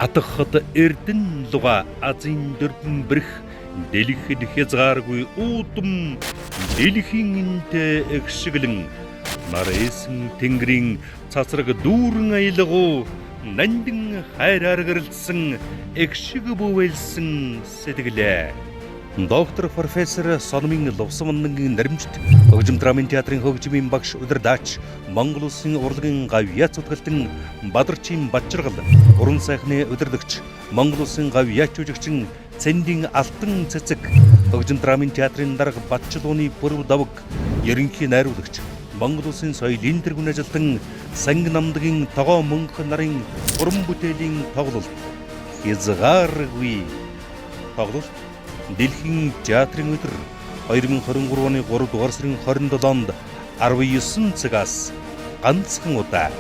Атаххат эрдэн луга азин дөрвөн бэрх дэлгэхэд хязгааргүй уудам дэлхийн интэ эгшиглэн нарэсэн тэнгэрийн цацраг дүүрэн аялгуу нандин хайраар гэрэлсэн эгшиг бүвэлсэн сэтгэлээ. Доктор профессор Сонмын Лувсамнгийн наримжт хөгжим драмын театрын хөгжмийн багш удирдаач Монгол Улсын урлагийн гавьяа цутгалтан Бадарчин Бачиргал уран сайхны удирдагч Монгол Улсын гавьяа жүжигчин Цэндийн алтан цэцэг хөгжим драмын театрын дарга Батчлууны бүрв давг ерөнхий найруулагч Монгол Улсын соёлын тэргүүн ажилтан Санг намдгийн тогоо мөнх нарын уран бүтээлийн тоглолт хязгааргүй тоглолт Дэлхийн театрын өдөр 2023 оны 3 дугаар сарын 27-нд 19 цагаас ганцхан удаа